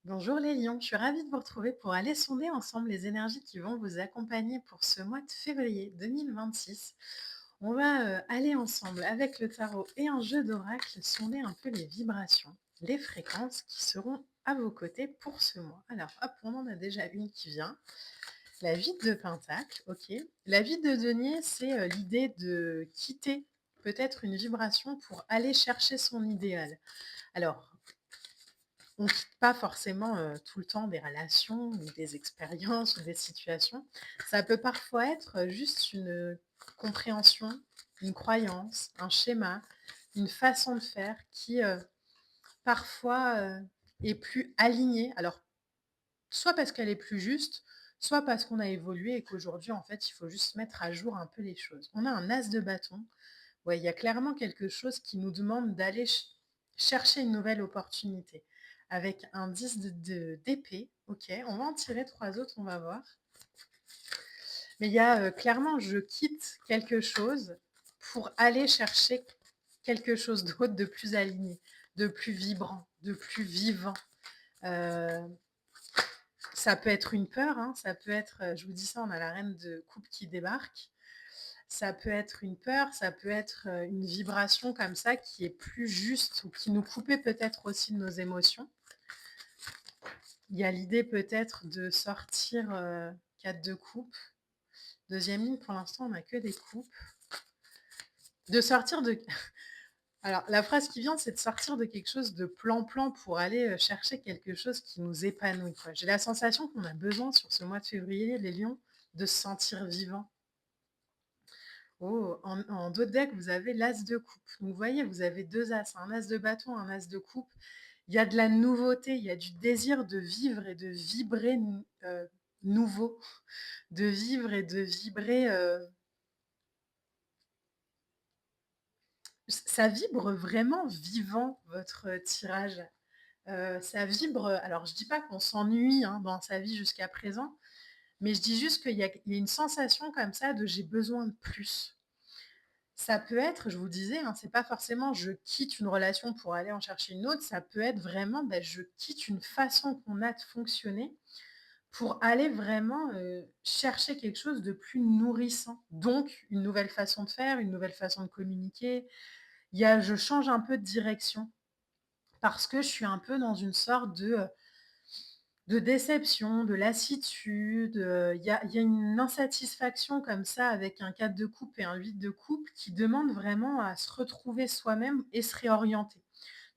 Bonjour les lions, je suis ravie de vous retrouver pour aller sonder ensemble les énergies qui vont vous accompagner pour ce mois de février 2026. On va aller ensemble avec le tarot et un jeu d'oracle sonder un peu les vibrations, les fréquences qui seront à vos côtés pour ce mois. Alors hop, on en a déjà une qui vient. La vide de Pentacle, ok. La vide de Denier, c'est l'idée de quitter peut-être une vibration pour aller chercher son idéal. Alors, on quitte pas forcément, tout le temps des relations ou des expériences ou des situations. Ça peut parfois être, juste une compréhension, une croyance, un schéma, une façon de faire qui, parfois, est plus alignée. Alors, soit parce qu'elle est plus juste, soit parce qu'on a évolué et qu'aujourd'hui, en fait, il faut juste mettre à jour un peu les choses. On a un as de bâton. Ouais, il y a clairement quelque chose qui nous demande d'aller chercher une nouvelle opportunité. Avec un 10 d'épée, ok, on va en tirer trois autres, on va voir. Mais il y a clairement, je quitte quelque chose pour aller chercher quelque chose d'autre de plus aligné, de plus vibrant, de plus vivant. Euh, Ça peut être une peur, hein, ça peut être, je vous dis ça, on a la reine de coupe qui débarque. Ça peut être une peur, ça peut être une vibration comme ça qui est plus juste ou qui nous coupait peut-être aussi de nos émotions. Il y a l'idée peut-être de sortir 4 de coupe. Deuxième ligne, pour l'instant, on n'a que des coupes. De sortir de... Alors, la phrase qui vient, c'est de sortir de quelque chose de plan-plan pour aller chercher quelque chose qui nous épanouit, quoi. J'ai la sensation qu'on a besoin sur ce mois de février, les lions, de se sentir vivant. Oh, en dos de deck, vous avez l'as de coupe. Donc, vous voyez, vous avez deux as, un as de bâton, un as de coupe. Il y a de la nouveauté, il y a du désir de vivre et de vibrer nouveau, de vivre et de vibrer. Ça vibre vraiment vivant, votre tirage. Ça vibre. Alors, je dis pas qu'on s'ennuie hein, dans sa vie jusqu'à présent, mais je dis juste qu'il y a une sensation comme ça de j'ai besoin de plus. Ça peut être, je vous disais, hein, c'est pas forcément je quitte une relation pour aller en chercher une autre, ça peut être vraiment je quitte une façon qu'on a de fonctionner pour aller vraiment chercher quelque chose de plus nourrissant. Donc, une nouvelle façon de faire, une nouvelle façon de communiquer. Je change un peu de direction parce que je suis un peu dans une sorte de déception, de lassitude. Il y a une insatisfaction comme ça avec un 4 de coupe et un 8 de coupe qui demande vraiment à se retrouver soi-même et se réorienter.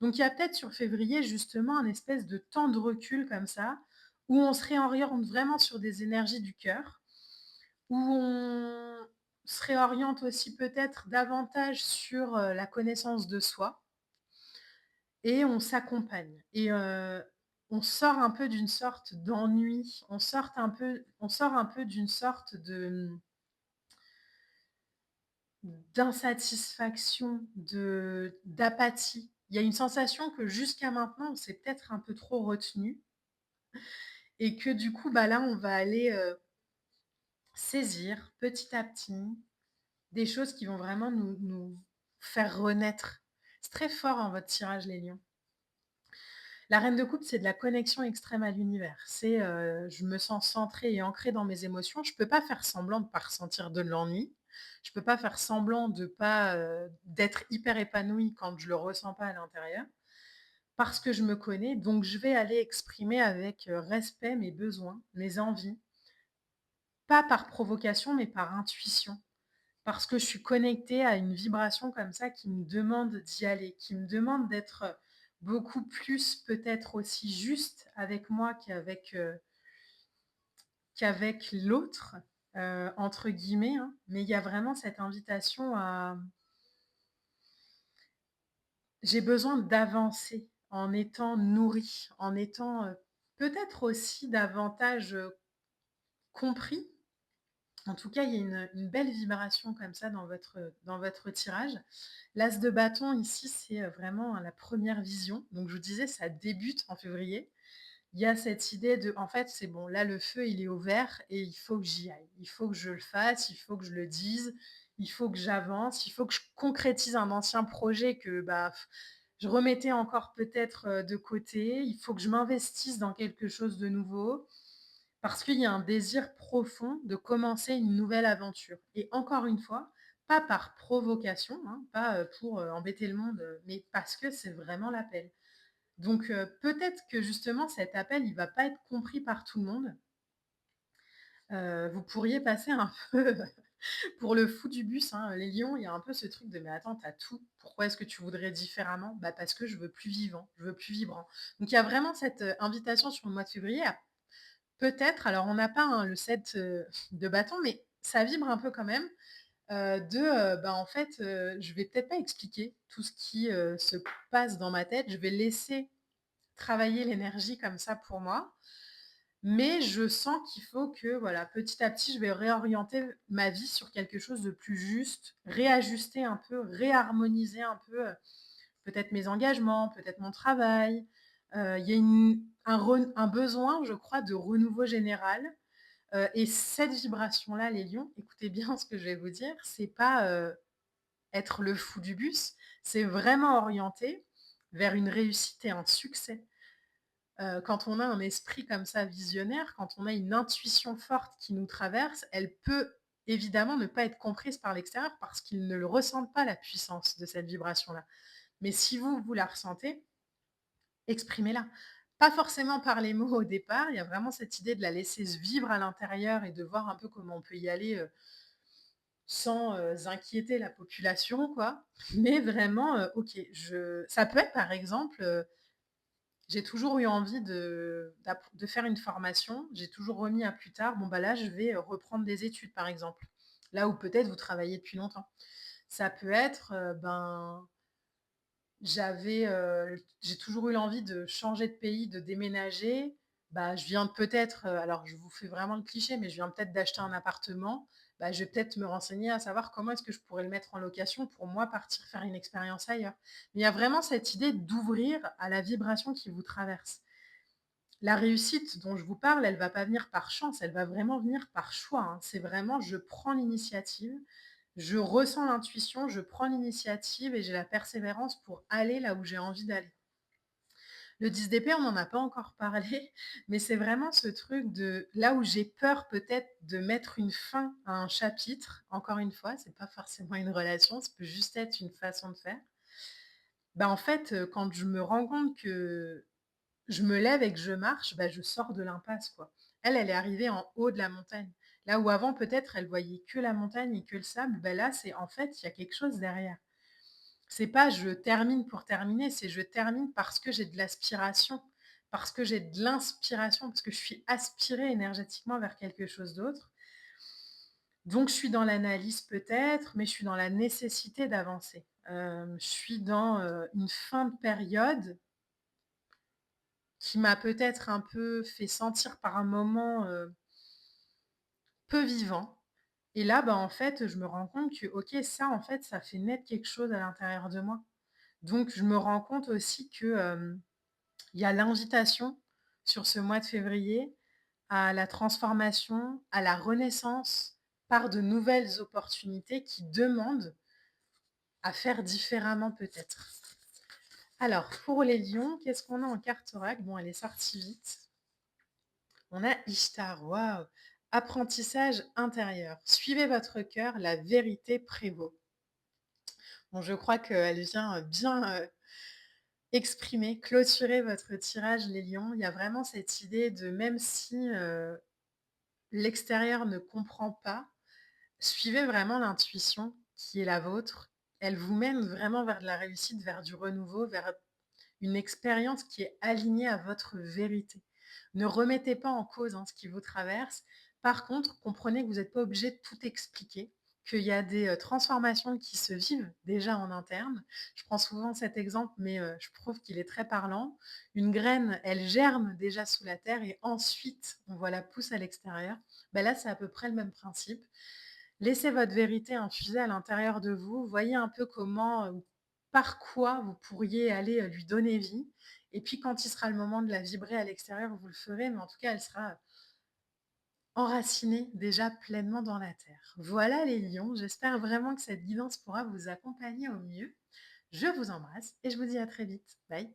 Donc il y a peut-être sur février justement un espèce de temps de recul comme ça, où on se réoriente vraiment sur des énergies du cœur, où on se réoriente aussi peut-être davantage sur la connaissance de soi, et on s'accompagne. Et on sort un peu d'une sorte d'ennui, on sort un peu d'une sorte d'insatisfaction, d'apathie. Il y a une sensation que jusqu'à maintenant, on s'est peut-être un peu trop retenu et que du coup, là, on va aller saisir petit à petit des choses qui vont vraiment nous faire renaître. C'est très fort en votre tirage, les lions. La reine de coupe, c'est de la connexion extrême à l'univers. C'est je me sens centrée et ancrée dans mes émotions. Je ne peux pas faire semblant de ne pas ressentir de l'ennui. Je ne peux pas faire semblant de pas d'être hyper épanouie quand je ne le ressens pas à l'intérieur. Parce que je me connais, donc je vais aller exprimer avec respect mes besoins, mes envies. Pas par provocation, mais par intuition. Parce que je suis connectée à une vibration comme ça qui me demande d'y aller, qui me demande d'être beaucoup plus peut-être aussi juste avec moi qu'avec l'autre, entre guillemets, hein. Mais il y a vraiment cette invitation à... J'ai besoin d'avancer en étant nourrie, en étant peut-être aussi davantage compris. En tout cas, il y a une belle vibration comme ça dans votre tirage. L'as de bâton, ici, c'est vraiment la première vision. Donc, je vous disais, ça débute en février. Il y a cette idée de, en fait, c'est bon, là, le feu, il est au vert et il faut que j'y aille. Il faut que je le fasse, il faut que je le dise, il faut que j'avance, il faut que je concrétise un ancien projet que Je remettais encore peut-être, de côté. Il faut que je m'investisse dans quelque chose de nouveau parce qu'il y a un désir profond de commencer une nouvelle aventure et encore une fois, pas par provocation, hein, pas, pour, embêter le monde, mais parce que c'est vraiment l'appel. Donc peut-être que justement cet appel, il va pas être compris par tout le monde. Vous pourriez passer un peu pour le fou du bus, hein. Les lions, il y a un peu ce truc de: «Mais attends, tu as tout, pourquoi est-ce que tu voudrais différemment?» «Bah, parce que je veux plus vivant, je veux plus vibrant». Donc il y a vraiment cette, invitation sur le mois de février à peut-être, alors on n'a pas, hein, le 7 de bâton, mais ça vibre un peu quand même, bah, en fait, je vais peut-être pas expliquer tout ce qui, se passe dans ma tête. Je vais laisser travailler l'énergie comme ça pour moi. Mais je sens qu'il faut que, voilà, petit à petit, je vais réorienter ma vie sur quelque chose de plus juste, réajuster un peu, réharmoniser un peu, peut-être mes engagements, peut-être mon travail. Il y a un besoin, je crois, de renouveau général, et cette vibration-là, les lions, écoutez bien ce que je vais vous dire, c'est pas, être le fou du bus, c'est vraiment orienté vers une réussite et un succès. Quand on a un esprit comme ça visionnaire, quand on a une intuition forte qui nous traverse, elle peut évidemment ne pas être comprise par l'extérieur parce qu'ils ne le ressentent pas la puissance de cette vibration-là. Mais si vous, vous la ressentez, exprimez-la. Pas forcément par les mots au départ, il y a vraiment cette idée de la laisser se vivre à l'intérieur et de voir un peu comment on peut y aller, sans, inquiéter la population quoi. Mais vraiment, OK, je ça peut être par exemple, j'ai toujours eu envie de faire une formation. J'ai toujours remis à plus tard. Bon, bah, là, je vais, reprendre des études, par exemple. Là où peut-être vous travaillez depuis longtemps. Ça peut être, j'ai toujours eu l'envie de changer de pays, de déménager. Bah, je viens peut-être, alors je vous fais vraiment le cliché, mais je viens peut-être d'acheter un appartement. Bah, je vais peut-être me renseigner à savoir comment est-ce que je pourrais le mettre en location pour moi partir faire une expérience ailleurs. Mais il y a vraiment cette idée d'ouvrir à la vibration qui vous traverse. La réussite dont je vous parle, elle va pas venir par chance, elle va vraiment venir par choix, hein. C'est vraiment je prends l'initiative, je ressens l'intuition, je prends l'initiative et j'ai la persévérance pour aller là où j'ai envie d'aller. Le 10 d'épée, on n'en a pas encore parlé, mais c'est vraiment ce truc de là où j'ai peur peut-être de mettre une fin à un chapitre, encore une fois, c'est pas forcément une relation, ça peut juste être une façon de faire. Bah, en fait, quand je me rends compte que je me lève et que je marche, bah, je sors de l'impasse, quoi. Elle, elle est arrivée en haut de la montagne. Là où avant, peut-être, elle voyait que la montagne et que le sable, bah, là, c'est en fait, il y a quelque chose derrière. C'est pas je termine pour terminer, c'est je termine parce que j'ai de l'aspiration, parce que j'ai de l'inspiration, parce que je suis aspirée énergétiquement vers quelque chose d'autre. Donc je suis dans l'analyse peut-être, mais je suis dans la nécessité d'avancer. Je suis dans, une fin de période qui m'a peut-être un peu fait sentir par un moment, peu vivant et là, bah, en fait, je me rends compte que, OK, ça, en fait, ça fait naître quelque chose à l'intérieur de moi. Donc je me rends compte aussi que, il y a l'invitation sur ce mois de février à la transformation, à la renaissance par de nouvelles opportunités qui demandent à faire différemment peut-être. Alors pour les lions, qu'est-ce qu'on a en carte oracle? Bon, elle est sortie vite. On a Ishtar, waouh! Apprentissage intérieur. Suivez votre cœur, la vérité prévaut. Bon, je crois qu'elle vient, bien, exprimer, clôturer votre tirage les lions. Il y a vraiment cette idée de même si, l'extérieur ne comprend pas, suivez vraiment l'intuition qui est la vôtre. Elle vous mène vraiment vers de la réussite, vers du renouveau, vers une expérience qui est alignée à votre vérité. Ne remettez pas en cause, hein, ce qui vous traverse. Par contre, comprenez que vous n'êtes pas obligé de tout expliquer, qu'il y a des, transformations qui se vivent déjà en interne. Je prends souvent cet exemple, mais je trouve qu'il est très parlant. Une graine, elle germe déjà sous la terre et ensuite on voit la pousse à l'extérieur. Ben là, c'est à peu près le même principe. Laissez votre vérité infuser à l'intérieur de vous. Voyez un peu comment, par quoi vous pourriez aller, lui donner vie et puis quand il sera le moment de la vibrer à l'extérieur, vous le ferez, mais en tout cas, elle sera enracinée déjà pleinement dans la terre. Voilà les lions, j'espère vraiment que cette guidance pourra vous accompagner au mieux. Je vous embrasse et je vous dis à très vite. Bye.